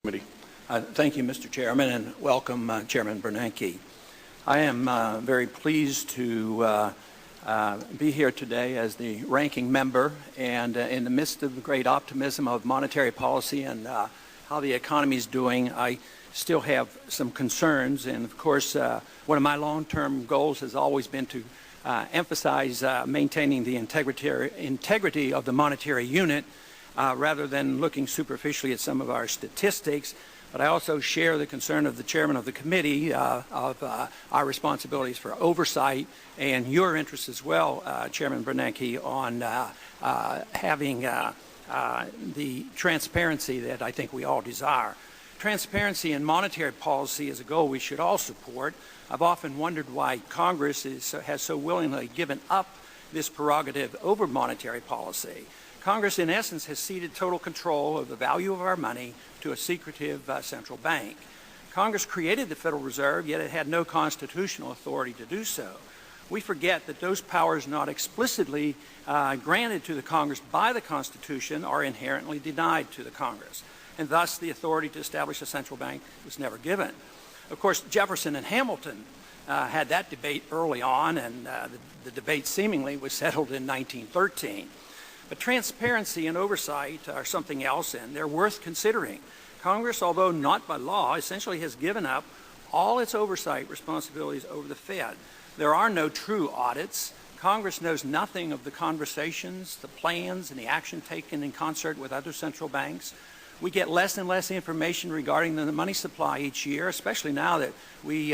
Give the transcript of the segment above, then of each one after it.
Committee. Thank you, Mr. Chairman, and welcome, Chairman Bernanke. I am very pleased to be here today as the ranking member, and in the midst of the great optimism of monetary policy and how the economy is doing, I still have some concerns. And of course, one of my long-term goals has always been to emphasize maintaining the integrity of the monetary unit rather than looking superficially at some of our statistics. But I also share the concern of the chairman of the committee of our responsibilities for oversight and your interest as well, Chairman Bernanke, on having the transparency that I think we all desire. Transparency in monetary policy is a goal we should all support. I've often wondered why Congress has so willingly given up this prerogative over monetary policy. Congress, in essence, has ceded total control of the value of our money to a secretive central bank. Congress created the Federal Reserve, yet it had no constitutional authority to do so. We forget that those powers not explicitly granted to the Congress by the Constitution are inherently denied to the Congress, and thus the authority to establish a central bank was never given. Of course, Jefferson and Hamilton had that debate early on, and the debate seemingly was settled in 1913. But transparency and oversight are something else, and they're worth considering. Congress, although not by law, essentially has given up all its oversight responsibilities over the Fed. There are no true audits. Congress knows nothing of the conversations, the plans, and the action taken in concert with other central banks. We get less and less information regarding the money supply each year, especially now that we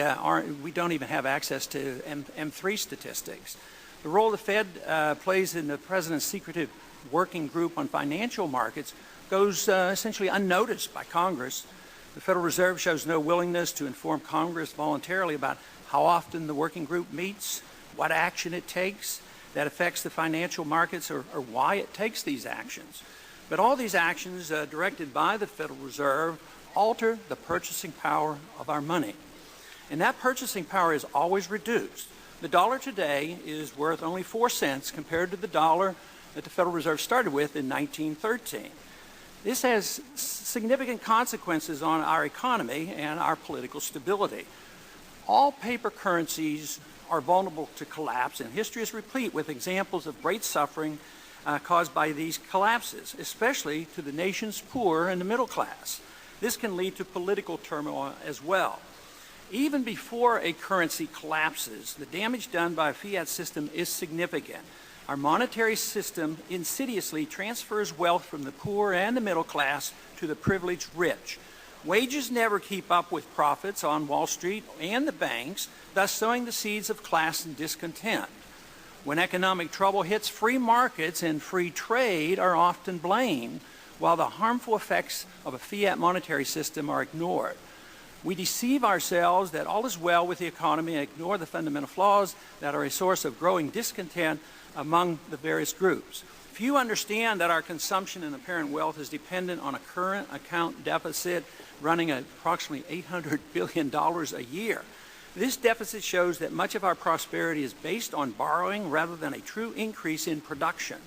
don't even have access to M3 statistics. The role the Fed plays in the President's secretive working group on financial markets goes essentially unnoticed by Congress. The Federal Reserve shows no willingness to inform Congress voluntarily about how often the working group meets, what action it takes that affects the financial markets, or why it takes these actions. But all these actions directed by the Federal Reserve alter the purchasing power of our money. And that purchasing power is always reduced. The dollar today is worth only 4 cents compared to the dollar that the Federal Reserve started with in 1913. This has significant consequences on our economy and our political stability. All paper currencies are vulnerable to collapse, and history is replete with examples of great suffering caused by these collapses, especially to the nation's poor and the middle class. This can lead to political turmoil as well. Even before a currency collapses, the damage done by a fiat system is significant. Our monetary system insidiously transfers wealth from the poor and the middle class to the privileged rich. Wages never keep up with profits on Wall Street and the banks, thus sowing the seeds of class and discontent. When economic trouble hits, free markets and free trade are often blamed, while the harmful effects of a fiat monetary system are ignored. We deceive ourselves that all is well with the economy and ignore the fundamental flaws that are a source of growing discontent among the various groups. Few understand that our consumption and apparent wealth is dependent on a current account deficit running at approximately $800 billion a year. This deficit shows that much of our prosperity is based on borrowing rather than a true increase in production.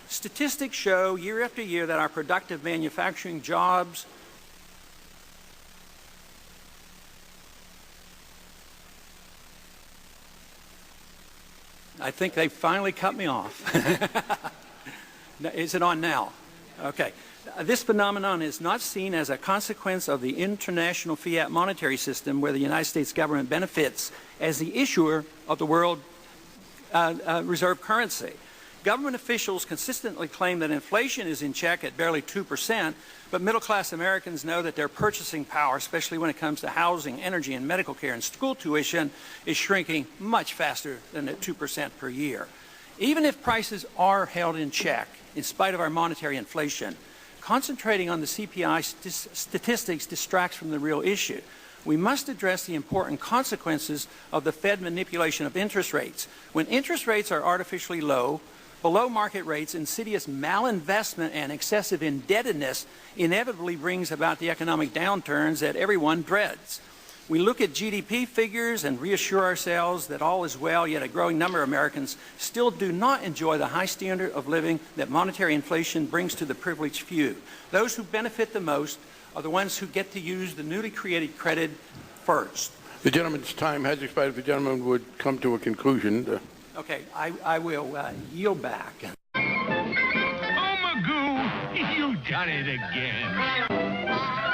Statistics show year after year that our productive manufacturing jobs I think they finally cut me off. Is it on now? Okay. This phenomenon is not seen as a consequence of the international fiat monetary system where the United States government benefits as the issuer of the world reserve currency. Government officials consistently claim that inflation is in check at barely 2%, but middle-class Americans know that their purchasing power, especially when it comes to housing, energy, and medical care and school tuition, is shrinking much faster than at 2% per year. Even if prices are held in check, in spite of our monetary inflation, concentrating on the CPI statistics distracts from the real issue. We must address the important consequences of the Fed manipulation of interest rates. When interest rates are artificially low, below market rates, insidious malinvestment and excessive indebtedness inevitably brings about the economic downturns that everyone dreads. We look at GDP figures and reassure ourselves that all is well, yet a growing number of Americans still do not enjoy the high standard of living that monetary inflation brings to the privileged few. Those who benefit the most are the ones who get to use the newly created credit first. The gentleman's time has expired. If the gentleman would come to a conclusion. Okay, I will yield back. Oh, Magoo, you've done it again.